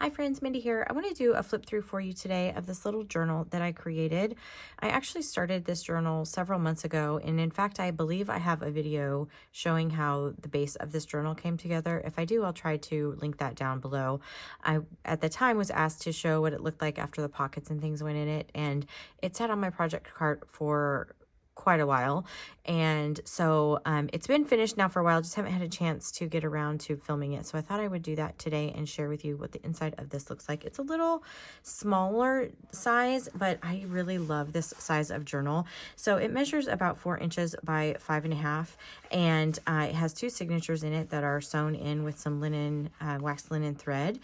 Hi friends, Mindy here. I want to do a flip through for you today of this little journal that I created. I actually started this journal several months ago, and in fact, I believe I have a video showing how the base of this journal came together. If I do, I'll try to link that down below. I, at the time, was asked to show what it looked like after the pockets and things went in it, and it sat on my project cart for quite a while, and so it's been finished now for a while. Just haven't had a chance to get around to filming it, so I thought I would do that today and share with you what the inside of this looks like. It's a little smaller size, but I really love this size of journal. So it measures about 4 inches by 5.5, and it has 2 signatures in it that are sewn in with some linen, waxed linen thread.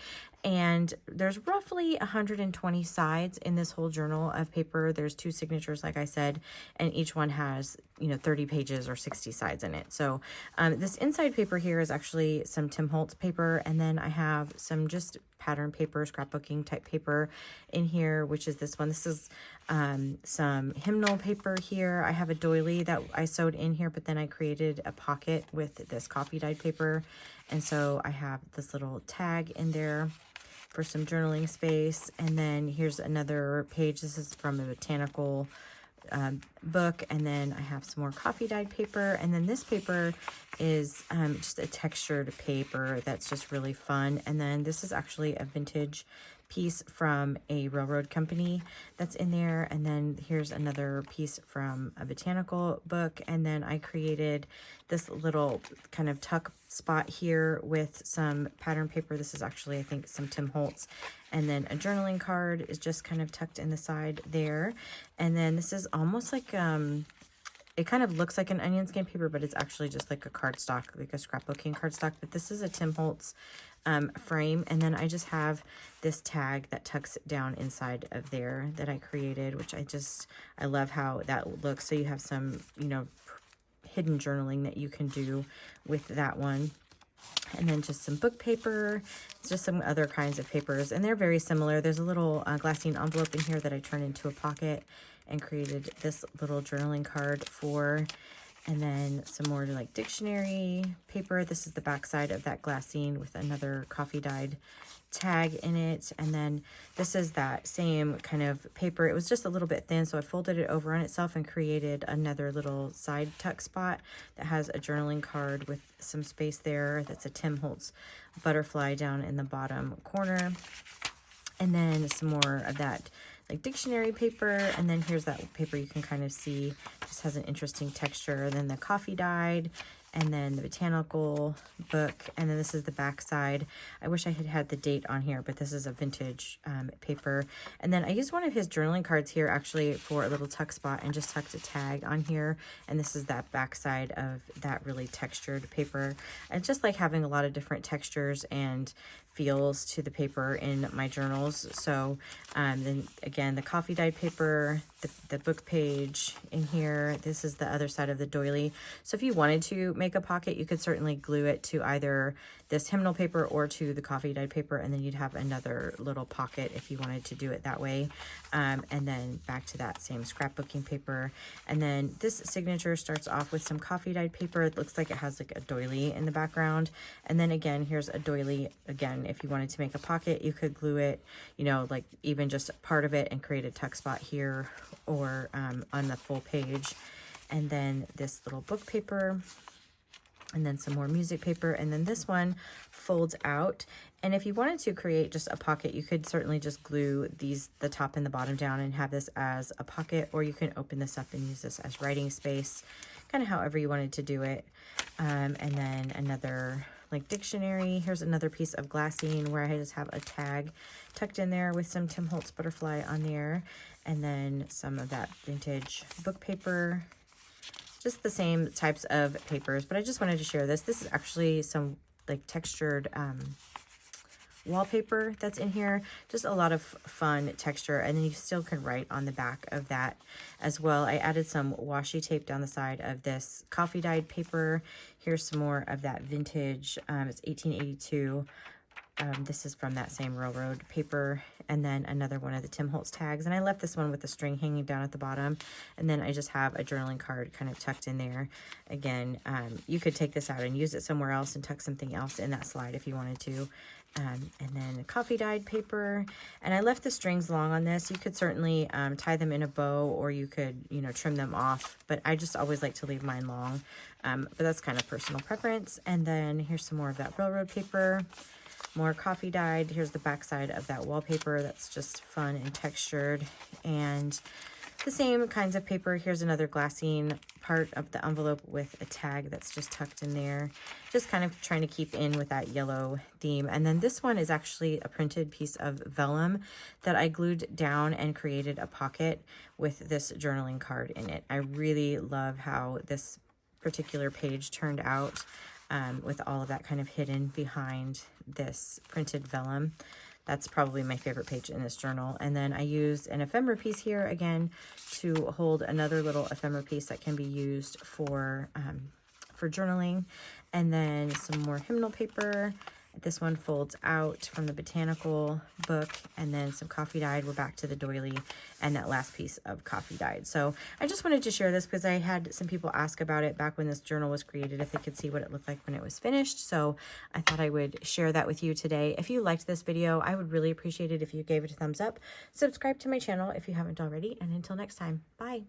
And there's roughly 120 sides in this whole journal of paper. There's 2 signatures, like I said, and each one has, 30 pages or 60 sides in it. So this inside paper here is actually some Tim Holtz paper, and then I have some just pattern paper, scrapbooking type paper in here, which is this one. This is some hymnal paper here. I have a doily that I sewed in here, but then I created a pocket with this coffee dyed paper, and so I have this little tag in there for some journaling space. And then here's another page. This is from a botanical book, and then I have some more coffee dyed paper, and then this paper is just a textured paper that's just really fun. And then this is actually a vintage piece from a railroad company that's in there, and then here's another piece from a botanical book. And then I created this little kind of tuck spot here with some pattern paper. This is actually, I think, some Tim Holtz, and then a journaling card is just kind of tucked in the side there. And then this is almost like it kind of looks like an onion skin paper, but it's actually just like a cardstock, like a scrapbooking cardstock. But this is a Tim Holtz frame, and then I just have this tag that tucks down inside of there that I created, which I love how that looks. So you have some, hidden journaling that you can do with that one. And then just some book paper. It's just some other kinds of papers, and they're very similar. There's a little glassine envelope in here that I turned into a pocket and created this little journaling card for. And then some more like dictionary paper. This is the back side of that glassine with another coffee dyed tag in it. And then this is that same kind of paper. It was just a little bit thin, so I folded it over on itself and created another little side tuck spot that has a journaling card with some space there. That's a Tim Holtz butterfly down in the bottom corner. And then some more of that like dictionary paper, and then here's that paper you can kind of see just has an interesting texture. Then the coffee dyed, and then the botanical book, and then this is the back side. I wish I had had the date on here, but this is a vintage paper. And then I used one of his journaling cards here actually for a little tuck spot and just tucked a tag on here. And this is that back side of that really textured paper. I just like having a lot of different textures and feels to the paper in my journals. So then again, the coffee dyed paper, the book page in here. This is the other side of the doily. So if you wanted to make a pocket, you could certainly glue it to either this hymnal paper or to the coffee dyed paper, and then you'd have another little pocket if you wanted to do it that way. And then back to that same scrapbooking paper. And then this signature starts off with some coffee dyed paper. It looks like it has like a doily in the background. And then again, here's a doily. Again, if you wanted to make a pocket, you could glue it, like even just part of it and create a tuck spot here or on the full page. And then this little book paper, and then some more music paper, and then this one folds out. And if you wanted to create just a pocket, you could certainly just glue the top and the bottom down and have this as a pocket, or you can open this up and use this as writing space, kind of however you wanted to do it. And then another like dictionary. Here's another piece of glassine where I just have a tag tucked in there with some Tim Holtz butterfly on there, and then some of that vintage book paper. Just the same types of papers, but I just wanted to share this. This is actually some like textured wallpaper that's in here. Just a lot of fun texture, and then you still can write on the back of that as well. I added some washi tape down the side of this coffee dyed paper. Here's some more of that vintage, it's 1882. This is from that same railroad paper, and then another one of the Tim Holtz tags. And I left this one with the string hanging down at the bottom, and then I just have a journaling card kind of tucked in there. Again, you could take this out and use it somewhere else and tuck something else in that slide if you wanted to. and then coffee dyed paper. And I left the strings long on this. You could certainly tie them in a bow, or you could, you know, trim them off. But I just always like to leave mine long. But that's kind of personal preference. And then here's some more of that railroad paper. More coffee dyed. Here's the back side of that wallpaper. That's just fun and textured. And the same kinds of paper. Here's another glassine part of the envelope with a tag that's just tucked in there. Just kind of trying to keep in with that yellow theme. And then this one is actually a printed piece of vellum that I glued down and created a pocket with this journaling card in it. I really love how this particular page turned out with all of that kind of hidden behind this printed vellum. That's probably my favorite page in this journal. And then I used an ephemera piece here again to hold another little ephemera piece that can be used for journaling. And then some more hymnal paper. This one folds out from the botanical book, and then some coffee dyed. We're back to the doily and that last piece of coffee dyed. So I just wanted to share this because I had some people ask about it back when this journal was created, if they could see what it looked like when it was finished. So I thought I would share that with you today. If you liked this video, I would really appreciate it if you gave it a thumbs up. Subscribe to my channel if you haven't already, and until next time, bye.